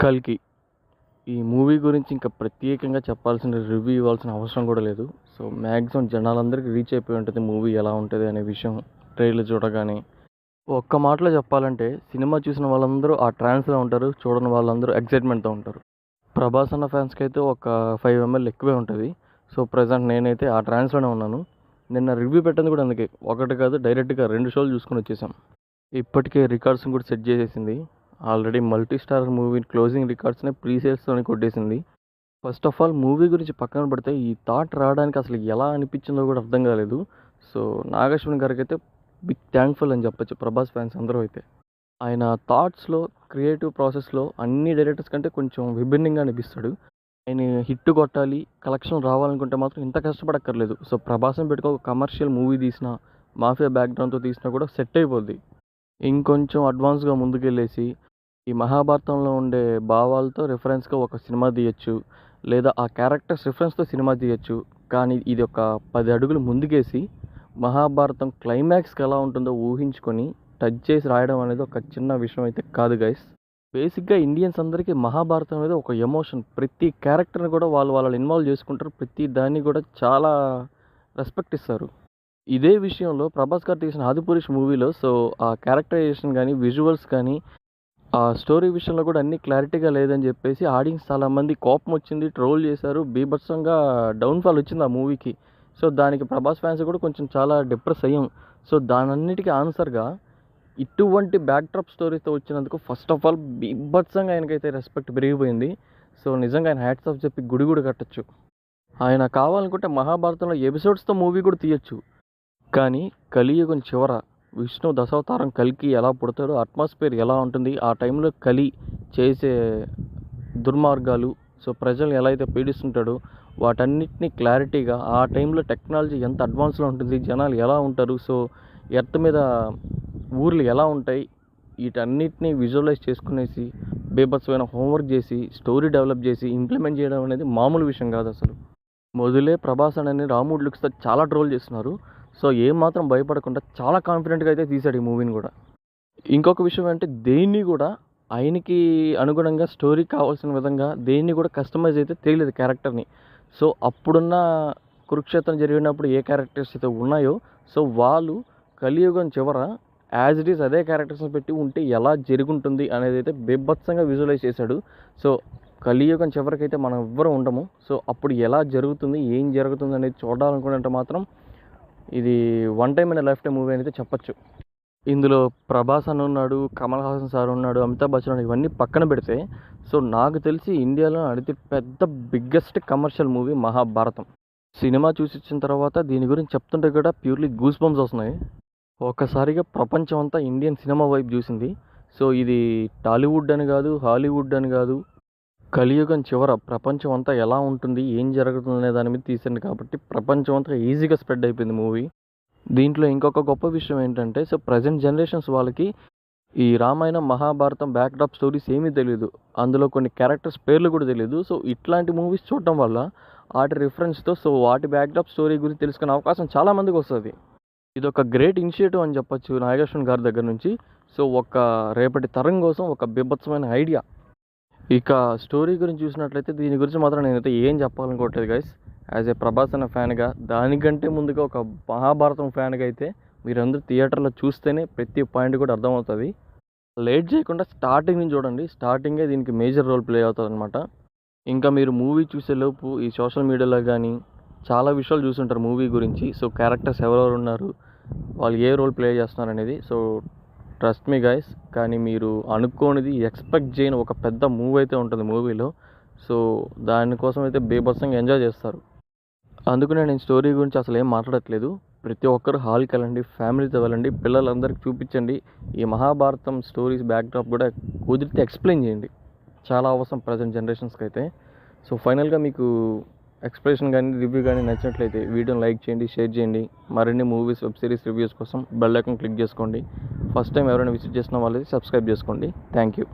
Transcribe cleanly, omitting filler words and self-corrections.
కల్కి ఈ మూవీ గురించి ఇంకా ప్రత్యేకంగా చెప్పాల్సిన రివ్యూ ఇవ్వాల్సిన అవసరం కూడా లేదు. సో మ్యాక్సిమం జనాలందరికీ రీచ్ అయిపోయి ఉంటుంది మూవీ ఎలా ఉంటుంది అనే విషయం ట్రైలర్ చూడగానే. ఒక్క మాటలో చెప్పాలంటే సినిమా చూసిన వాళ్ళందరూ ఆ ట్రాన్స్లో ఉంటారు, చూడని వాళ్ళందరూ ఎక్సైట్మెంట్తో ఉంటారు. ప్రభాస్ అన్న ఫ్యాన్స్కి అయితే ఒక 5 ml ఎక్కువే ఉంటుంది. సో ప్రజెంట్ నేనైతే ఆ ట్రాన్స్లోనే ఉన్నాను. నిన్న రివ్యూ పెట్టింది కూడా అందుకే, ఒకటి కాదు డైరెక్ట్గా 2 షోలు చూసుకొని వచ్చేసాం. ఇప్పటికే రికార్డ్స్ని కూడా సెట్ చేసేసింది. Already multi star movie closing రికార్డ్స్ని ప్రీసేల్స్తో కొట్టేసింది. ఫస్ట్ ఆఫ్ ఆల్ మూవీ గురించి పక్కన పెడితే ఈ థాట్ రావడానికి అసలు ఎలా అనిపించిందో కూడా అర్థం కాలేదు. సో నాగశ్విన్ గారికి అయితే బిగ్ థ్యాంక్ఫుల్ అని చెప్పొచ్చు ప్రభాస్ ఫ్యాన్స్ అందరూ అయితే. ఆయన థాట్స్లో, క్రియేటివ్ ప్రాసెస్లో అన్ని డైరెక్టర్స్ కంటే కొంచెం విభిన్నంగా అనిపిస్తాడు. ఆయన హిట్ కొట్టాలి, కలెక్షన్ రావాలనుకుంటే మాత్రం ఇంత కష్టపడక్కర్లేదు. సో ప్రభాస్ని పెట్టుకో ఒక కమర్షియల్ మూవీ తీసినా, మాఫియా బ్యాక్గ్రౌండ్తో తీసినా కూడా సెట్ అయిపోద్ది. ఇంకొంచెం అడ్వాన్స్గా ముందుకెళ్ళేసి ఈ మహాభారతంలో ఉండే భావాలతో రిఫరెన్స్గా ఒక సినిమా తీయచ్చు, లేదా ఆ క్యారెక్టర్స్ రిఫరెన్స్తో సినిమా తీయచ్చు. కానీ ఇది ఒక 10 అడుగులు ముందుకేసి మహాభారతం క్లైమాక్స్కి ఎలా ఉంటుందో ఊహించుకొని టచ్ చేసి రాయడం అనేది ఒక చిన్న విషయం అయితే కాదు గైస్. బేసిక్గా ఇండియన్స్ అందరికీ మహాభారతం అనేది ఒక ఎమోషన్. ప్రతి క్యారెక్టర్ని కూడా వాళ్ళు ఇన్వాల్వ్ చేసుకుంటారు, ప్రతి దాన్ని కూడా చాలా రెస్పెక్ట్ ఇస్తారు. ఇదే విషయంలో ప్రభాస్ గారు తీసిన ఆదిపురుష్ మూవీలో సో ఆ క్యారెక్టరైజేషన్ కానీ, విజువల్స్ కానీ, ఆ స్టోరీ విషయంలో కూడా అన్ని క్లారిటీగా లేదని చెప్పేసి ఆడియన్స్ చాలామంది కోపం వచ్చింది, ట్రోల్ చేశారు, బీభత్సంగా డౌన్ఫాల్ వచ్చింది ఆ మూవీకి. సో దానికి ప్రభాస్ ఫ్యాన్స్ కూడా కొంచెం చాలా డిప్రెస్ అయ్యాం. సో దానన్నిటికీ ఆన్సర్గా ఇటువంటి బ్యాక్డ్రాప్ స్టోరీతో వచ్చినందుకు ఫస్ట్ ఆఫ్ ఆల్ బీభత్సంగా ఆయనకైతే రెస్పెక్ట్ పెరిగిపోయింది. సో నిజంగా ఆయన హ్యాట్స్ ఆఫ్ చెప్పి గుడి కూడా కట్టచ్చు. ఆయన కావాలనుకుంటే మహాభారతంలో ఎపిసోడ్స్తో మూవీ కూడా తీయచ్చు. కానీ కలియుగం చివర విష్ణు దశావతారం కల్కి ఎలా పుడతాడో, అట్మాస్ఫియర్ ఎలా ఉంటుంది, ఆ టైంలో కలి చేసే దుర్మార్గాలు, సో ప్రజలు ఎలా అయితే పీడిస్తుంటాడో వాటన్నిటిని క్లారిటీగా, ఆ టైంలో టెక్నాలజీ ఎంత అడ్వాన్స్లో ఉంటుంది, జనాలు ఎలా ఉంటారు, సో ఎర్త్ మీద ఊర్లు ఎలా ఉంటాయి, వీటన్నిటిని విజువలైజ్ చేసుకునేసి బీభత్సమైన హోంవర్క్ చేసి స్టోరీ డెవలప్ చేసి ఇంప్లిమెంట్ చేయడం అనేది మామూలు విషయం కాదు అసలు. మొదలే ప్రభాస్ అని రాముడు లుక్స్తో చాలా ట్రోల్ చేస్తున్నారు. సో ఏమాత్రం భయపడకుండా చాలా కాన్ఫిడెంట్గా అయితే తీశాడు ఈ మూవీని కూడా. ఇంకొక విషయం అంటే దేన్ని కూడా ఆయనకి అనుగుణంగా స్టోరీ కావాల్సిన విధంగా దేన్ని కూడా కస్టమైజ్ అయితే తెలియలేదు క్యారెక్టర్ని. సో అప్పుడున్న కురుక్షేత్రం జరిగినప్పుడు ఏ క్యారెక్టర్స్ అయితే ఉన్నాయో సో వాళ్ళు కలియుగం చివర యాజ్ ఇట్ ఈస్ అదే క్యారెక్టర్స్ని పెట్టి ఉంటే ఎలా జరుగుంటుంది అనేది అయితే బీభత్సంగా విజువలైజ్ చేశాడు. సో కలియుగం చివరికైతే మనం ఎవ్వరూ ఉండము. సో అప్పుడు ఎలా జరుగుతుంది, ఏం జరుగుతుంది అనేది చూడాలనుకుంటే మాత్రం ఇది one time in life time movie అనేది చెప్పచ్చు. ఇందులో ప్రభాస్ అని ఉన్నాడు, కమల్ హాసన్ సార్ ఉన్నాడు, అమితాబ్ బచ్చన్ ఉన్నాడు, ఇవన్నీ పక్కన పెడితే సో నాకు తెలిసి ఇండియాలో అతి పెద్ద biggest commercial movie Mahabharatam. Cinema చూసి వచ్చిన తర్వాత దీని గురించి చెప్తుంటే కూడా ప్యూర్లీ గూస్ బంప్స్ వస్తున్నాయి. ఒక్కసారిగా ప్రపంచం అంతా ఇండియన్ సినిమా వైపు చూసింది. సో ఇది టాలీవుడ్ అని కాదు, హాలీవుడ్ అని కాదు, కలియుగం చివర ప్రపంచం అంతా ఎలా ఉంటుంది, ఏం జరుగుతుంది అనే దాని మీద తీసింది కాబట్టి ప్రపంచం అంతా ఈజీగా స్ప్రెడ్ అయిపోయింది మూవీ. దీంట్లో ఇంకొక గొప్ప విషయం ఏంటంటే సో ప్రజెంట్ జనరేషన్స్ వాళ్ళకి ఈ రామాయణం, మహాభారతం బ్యాక్డ్రాప్ స్టోరీస్ ఏమీ తెలియదు, అందులో కొన్ని క్యారెక్టర్స్ పేర్లు కూడా తెలియదు. సో ఇట్లాంటి మూవీస్ చూడటం వల్ల వాటి రిఫరెన్స్తో సో వాటి బ్యాక్డ్రాప్ స్టోరీ గురించి తెలుసుకునే అవకాశం చాలామందికి వస్తుంది. ఇది ఒక గ్రేట్ ఇనిషియేటివ్ అని చెప్పొచ్చు నాగేశ్వన్ గారి దగ్గర నుంచి. సో ఒక రేపటి తరం కోసం ఒక బీభత్సమైన ఐడియా. ఇక స్టోరీ గురించి చూసినట్లయితే దీని గురించి మాత్రం నేనైతే ఏం చెప్పాలనుకోవట్లేదు గైస్. యాజ్ ఏ ప్రభాస్ అన్న ఫ్యాన్గా, దానికంటే ముందుగా ఒక మహాభారతం ఫ్యాన్గా అయితే మీరందరూ థియేటర్లో చూస్తేనే ప్రతి పాయింట్ కూడా అర్థమవుతుంది. లేట్ చేయకుండా స్టార్టింగ్ నుంచి చూడండి, స్టార్టింగే దీనికి మేజర్ రోల్ ప్లే అవుతుంది అనమాట. ఇంకా మీరు మూవీ చూసేలోపు ఈ సోషల్ మీడియాలో కానీ చాలా విషయాలు చూస్తుంటారు మూవీ గురించి. సో క్యారెక్టర్స్ ఎవరెవరు ఉన్నారు, వాళ్ళు ఏ రోల్ ప్లే చేస్తున్నారు అనేది. సో ట్రస్ట్ మీ గైస్, కానీ మీరు అనుకోనిది ఎక్స్పెక్ట్ చేయని ఒక పెద్ద మూవీ అయితే ఉంటుంది మూవీలో. సో దానికోసం అయితే బీభత్సంగా ఎంజాయ్ చేస్తారు. అందుకనే నేను స్టోరీ గురించి అసలు ఏం మాట్లాడట్లేదు. ప్రతి ఒక్కరు హాల్కి వెళ్ళండి, ఫ్యామిలీతో వెళ్ళండి, పిల్లలందరికీ చూపించండి. ఈ మహాభారతం స్టోరీస్ బ్యాక్డ్రాప్ కూడా కుదిరితే ఎక్స్ప్లెయిన్ చేయండి, చాలా అవసరం ప్రజెంట్ జనరేషన్స్కి అయితే. సో ఫైనల్గా మీకు ఎక్స్ప్రెషన్ కానీ రివ్యూ కానీ నచ్చినట్లయితే వీడియోని లైక్ చేయండి, షేర్ చేయండి. మరిన్ని మూవీస్, వెబ్ సిరీస్ రివ్యూస్ కోసం బెల్ ఐకాన్ క్లిక్ చేసుకోండి. ఫస్ట్ టైం ఎవరైనా విజిట్ చేసిన వాళ్ళైతే సబ్స్క్రైబ్ చేసుకోండి. Thank you.